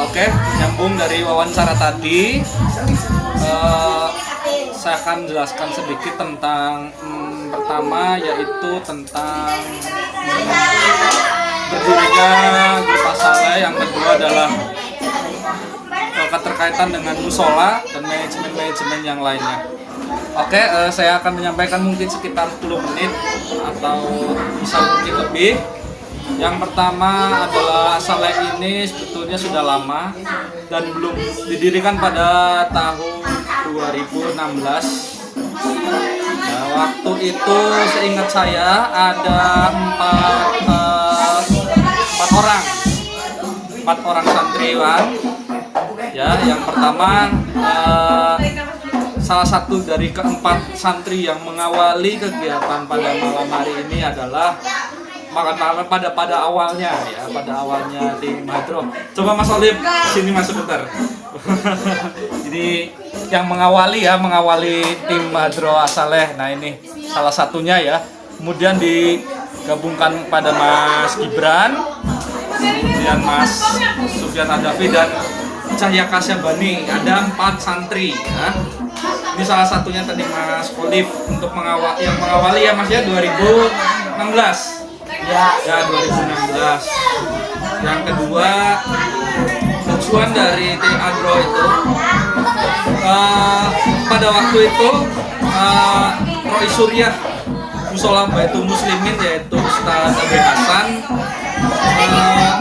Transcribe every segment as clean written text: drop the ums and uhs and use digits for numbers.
Oke, nyambung dari wawancara tadi, saya akan jelaskan sedikit tentang pertama, yaitu tentang berdirinya grup As-Saleh. Yang kedua adalah keterkaitan dengan musola dan manajemen-manajemen yang lainnya. Oke, saya akan menyampaikan mungkin sekitar 10 menit atau bisa mungkin lebih. Yang pertama adalah As-Saleh ini sebetulnya sudah lama dan belum didirikan pada tahun 2016. Nah, waktu itu seingat saya ada empat orang santriwan. Ya, yang pertama salah satu dari keempat santri yang mengawali kegiatan pada malam hari ini adalah pada awalnya tim Hadroh. Coba Mas Olip sini masuk bentar. Jadi yang mengawali tim Hadroh As-Saleh. Nah, ini salah satunya ya. Kemudian digabungkan pada Mas Gibran, kemudian Mas Sufyan Adafi dan Cahya Kasyabani. Ada 4 santri ya. Ini salah satunya tadi Mas Olip untuk yang mengawali ya Mas ya 2016. Ya 2016. Yang kedua, tujuan dari tim Hadroh itu pada waktu itu Roy Suryah Musola Baitul Muslimin yaitu Ustaz Abi Hasan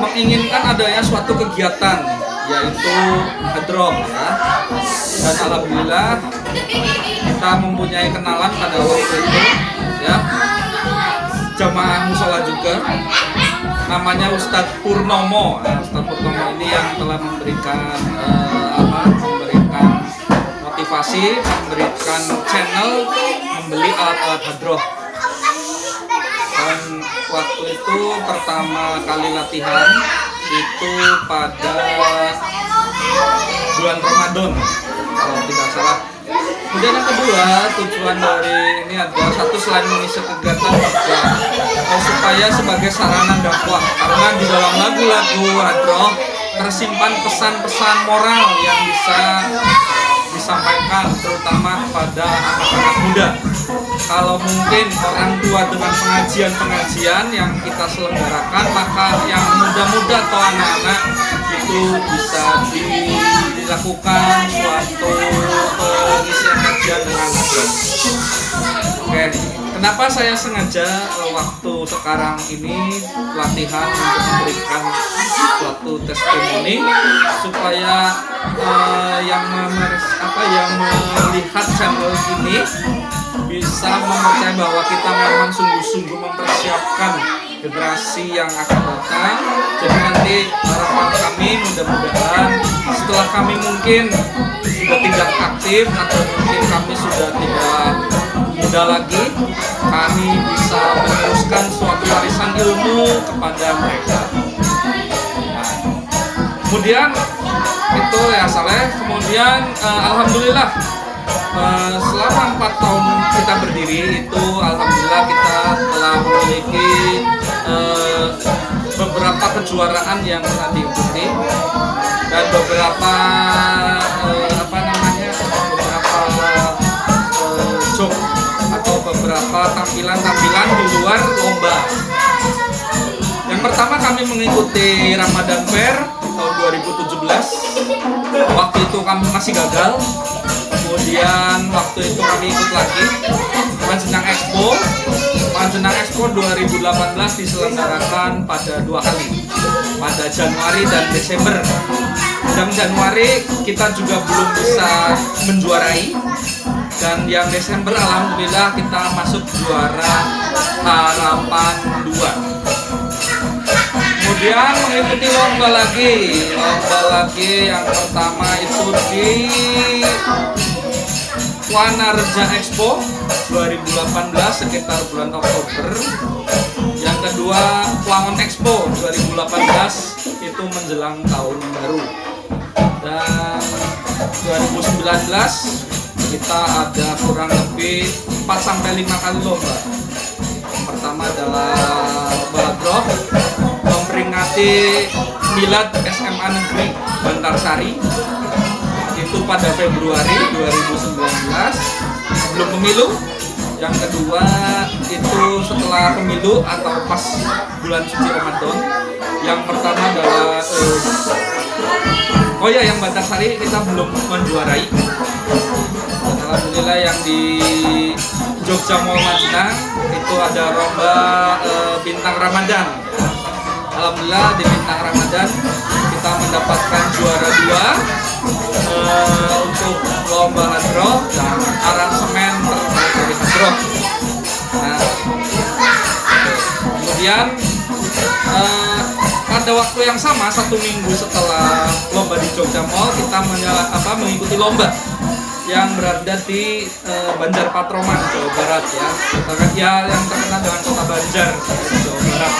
menginginkan adanya suatu kegiatan yaitu Hadroh ya. Dan alhamdulillah kita mempunyai kenalan pada waktu itu ya, jamaah musola juga, namanya Ustadz Purnomo. Ustadz Purnomo ini yang telah memberikan motivasi, memberikan channel membeli alat-alat Hadroh. Dan waktu itu pertama kali latihan itu pada bulan Ramadan kalau tidak salah. Kemudian yang kedua, tujuan dari ini adalah satu, selain mengisi kegiatan juga supaya sebagai sarana dakwah, karena di dalam lagu-lagu Hadroh tersimpan pesan-pesan moral yang bisa disampaikan terutama kepada anak-anak muda. Kalau mungkin orang tua dengan pengajian-pengajian yang kita selenggarakan, maka yang muda-muda atau anak-anak itu bisa dilakukan suatu pengisian kajian dengan Hadroh. Oke, kenapa saya sengaja waktu sekarang ini latihan untuk memberikan suatu testimoni supaya yang melihat channel ini bisa mempercayai bahwa kita memang sungguh-sungguh mempersiapkan generasi yang akan datang. Jadi nanti harapan kami mudah-mudahan setelah kami mungkin sudah tidak aktif atau mungkin kami sudah tidak muda lagi, kami bisa meneruskan suatu warisan ilmu kepada mereka. Nah, kemudian itu ya Saleh. Kemudian alhamdulillah selama 4 tahun kita berdiri itu alhamdulillah kita telah memiliki beberapa kejuaraan yang telah diikuti dan beberapa job atau beberapa tampilan-tampilan di luar lomba. Yang pertama kami mengikuti Ramadan Fair tahun 2017. Waktu itu kami masih gagal. Kemudian waktu itu kami ikut lagi Panjenengan Expo 2018 diselenggarakan pada 2 kali, pada Januari dan Desember. Dan Januari kita juga belum bisa menjuarai, dan yang Desember alhamdulillah kita masuk juara Harapan 2. Kemudian mengikuti lomba lagi yang pertama itu di Wanarja Expo 2018 sekitar bulan Oktober. Yang kedua Wangon Expo 2018 itu menjelang tahun baru. Dan 2019 kita ada kurang lebih 4-5 kali lomba. Yang pertama adalah lomba Hadroh memperingati milad SMA Negeri Bantarsari itu pada Februari 2019 sebelum pemilu. Yang kedua itu setelah pemilu atau pas bulan suci Ramadan. Yang pertama adalah yang Bantarsari kita belum menjuarai. Alhamdulillah yang di Jogja Mall Majenang itu ada lomba bintang Ramadan. Alhamdulillah di bintang Ramadan kita mendapatkan juara 2 untuk lomba hadroh dan aransemen terbaik dari hadroh. Nah, kemudian pada waktu yang sama 1 minggu setelah lomba di Jogja Mall kita mengikuti lomba yang berada di Banjar Patroman, Jawa Barat ya, yang terkenal dengan kota Banjar, Jawa Barat,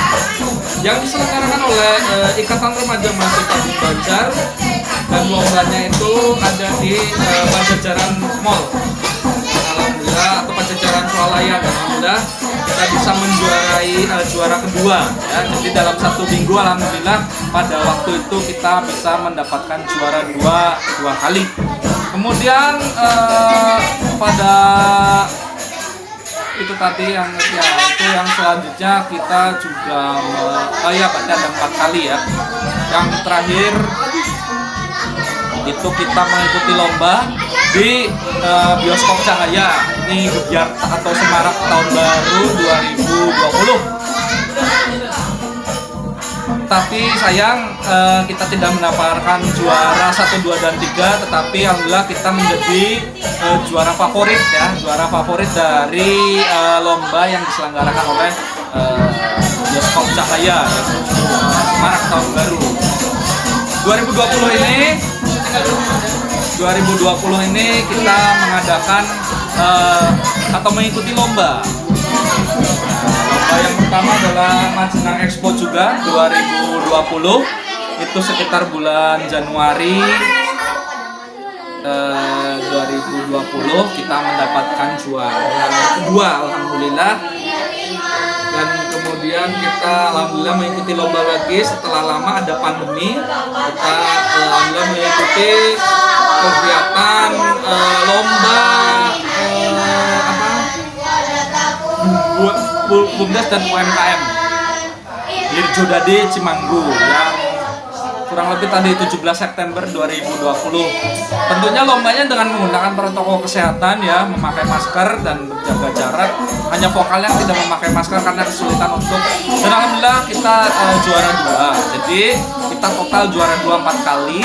yang diselenggarakan oleh Ikatan Remaja Mahasiswa Banjar, dan lombanya itu ada di Pajajaran Mall. Alhamdulillah, atau Pajajaran Swalayan. Alhamdulillah kita bisa menjuarai juara kedua ya. Jadi dalam 1 minggu alhamdulillah pada waktu itu kita bisa mendapatkan juara dua kali. Kemudian pada itu tadi yang selanjutnya kita juga berarti ada 4 kali ya. Yang terakhir itu kita mengikuti lomba di Bioskop Cahaya, ini Gebyar atau Semarak Tahun Baru 2020. Tapi sayang kita tidak mendapatkan juara 1, 2, dan 3, tetapi alhamdulillah kita menjadi juara favorit ya, juara favorit dari lomba yang diselenggarakan oleh Bioskop Cahaya ya, Semarak Tahun Baru 2020 ini kita mengadakan atau mengikuti lomba. Lomba yang pertama adalah Majenang Expo juga 2020, itu sekitar bulan Januari 2020 kita mendapatkan juara kedua alhamdulillah. Dan kemudian kita alhamdulillah mengikuti lomba lagi setelah lama ada pandemi. Kita alhamdulillah mengikuti kegiatan lomba BUMDes dan UMKM Dirjodadi Cimanggu yang kurang lebih tadi 17 September 2020. Tentunya lombanya dengan menggunakan protokol kesehatan ya, memakai masker dan menjaga jarak. Hanya vokal yang tidak memakai masker karena kesulitan untuk. Dan alhamdulillah kita juara 2. Jadi kita total juara 4 kali,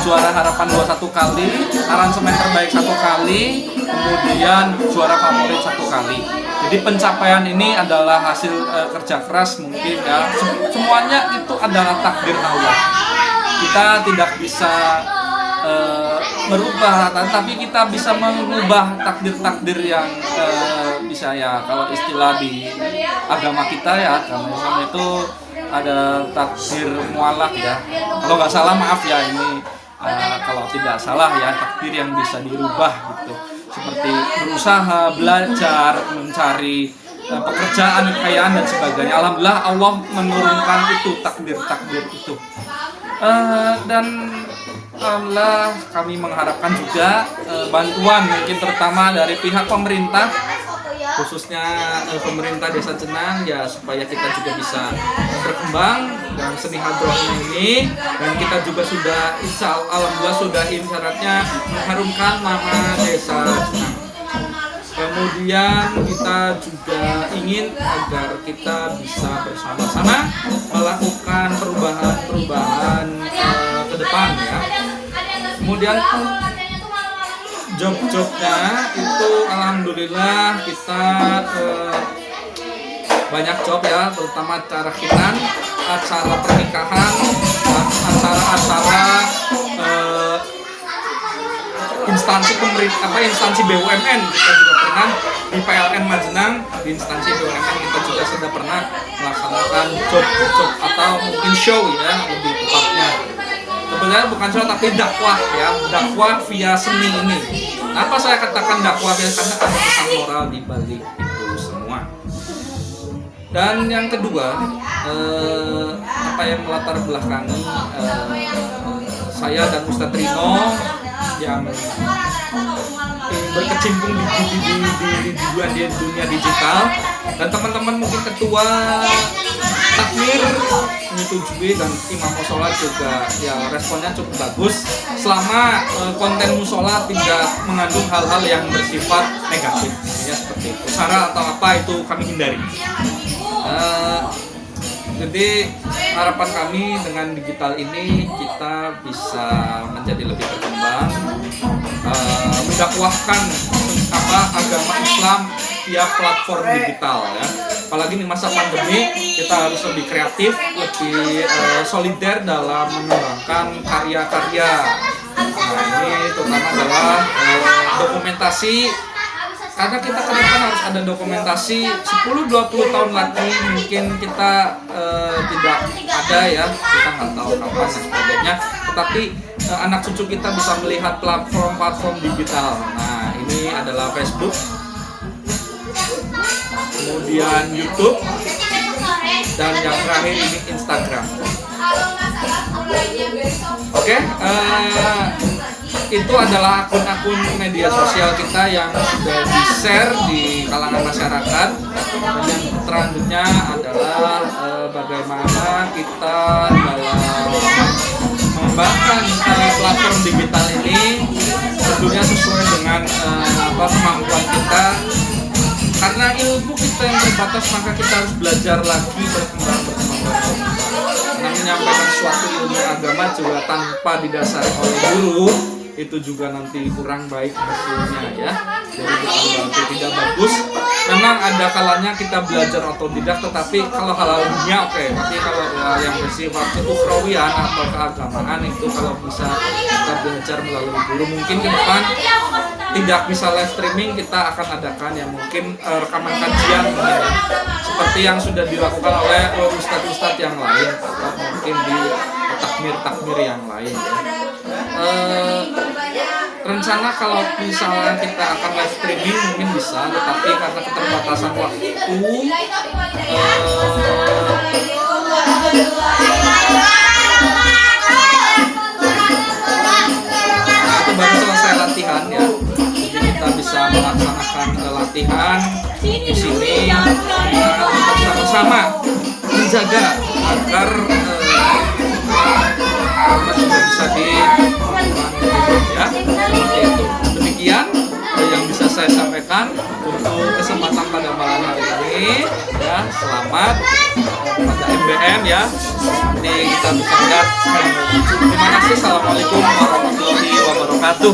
juara harapan 1 kali, aransemen terbaik 1 kali, kemudian juara favorit 1 kali. Jadi pencapaian ini adalah hasil kerja keras mungkin ya. Semuanya itu adalah takdir Allah. Kita tidak bisa merubah, tapi kita bisa mengubah takdir-takdir yang bisa ya. Kalau istilah di agama kita ya, agama Islam itu ada takdir mualak ya. Kalau nggak salah maaf ya ini. Kalau tidak salah ya, takdir yang bisa dirubah gitu, seperti berusaha, belajar, mencari pekerjaan, kekayaan dan sebagainya. Alhamdulillah Allah menurunkan itu takdir itu. Dan alhamdulillah kami mengharapkan juga bantuan mungkin terutama dari pihak pemerintah, khususnya pemerintah Desa Jenang ya, supaya kita juga bisa berkembang dalam seni hadroh ini, dan kita juga sudah alhamdulillah sudah syaratnya mengharumkan nama Desa Jenang. Kemudian kita juga ingin agar kita bisa bersama-sama melakukan perubahan ke depan ya. Kemudian job-jobnya itu alhamdulillah kita banyak job ya, terutama acara khitan, acara pernikahan, acara-acara instansi pemerintah, instansi BUMN. Kita juga pernah di PLN Majenang, di instansi BUMN kita juga sudah pernah melaksanakan job atau mungkin show ya, lebih tepatnya. Sebenarnya bukan show tapi dakwah ya, dakwah via seni ini. Kenapa saya katakan dakwah? Karena ada pesan moral di balik itu semua. Dan yang kedua, apa yang melatar belakangi saya dan Ustadz Rino yang berkecimpung di dunia digital, dan teman-teman mungkin ketua takmir menyetujui dan imam musola juga ya responnya cukup bagus selama konten musola tidak mengandung hal-hal yang bersifat negatif ya, seperti itu. Sara atau apa itu kami hindari. Jadi harapan kami dengan digital ini kita bisa menjadi lebih berkembang, mendakwahkan agama Islam via platform digital ya. Apalagi di masa pandemi kita harus lebih kreatif, lebih solider dalam mengembangkan karya-karya. Nah ini terutama adalah dokumentasi. Karena kita ke depan harus ada dokumentasi 10-20 tahun lagi mungkin kita tidak ada ya, kita nggak tahu kapan dan sebagainya, tetapi anak cucu kita bisa melihat platform digital. Nah ini adalah Facebook, kemudian YouTube, dan yang terakhir ini Instagram. Oke, itu adalah akun-akun media sosial kita yang sudah di-share di kalangan masyarakat. Dan yang selanjutnya adalah bagaimana kita dalam mengembangkan platform digital ini tentunya sesuai dengan kemampuan kita. Karena ilmu kita yang terbatas, maka kita harus belajar lagi, berkembang. Karena menyampaikan suatu ilmu agama juga tanpa didasari oleh guru itu juga nanti kurang baik hasilnya ya. Jadi bukan berarti tidak bagus. Memang ada kalanya kita belajar otodidak, tetapi kalau halal dunia oke. Tapi kalau yang bersifat ukhrawiyan atau keagamaan itu kalau bisa kita belajar melalui guru. Mungkin ke depan tidak bisa live streaming, kita akan adakan yang mungkin rekaman kajian ya. Seperti yang sudah dilakukan oleh ustadz-ustadz yang lain atau mungkin di takmir yang lain ya. Rencana kalau misalnya kita akan live streaming mungkin bisa, tetapi karena keterbatasan waktu itu baru selesai latihan ya, jadi kita bisa melaksanakan latihan di sini untuk sama-sama menjaga agar juga bisa ya. Demikian yang bisa saya sampaikan untuk kesempatan pada malam hari ini ya. Selamat pada MBM ya. Nanti kita bisa lihat. Terima kasih. Assalamualaikum warahmatullahi wabarakatuh.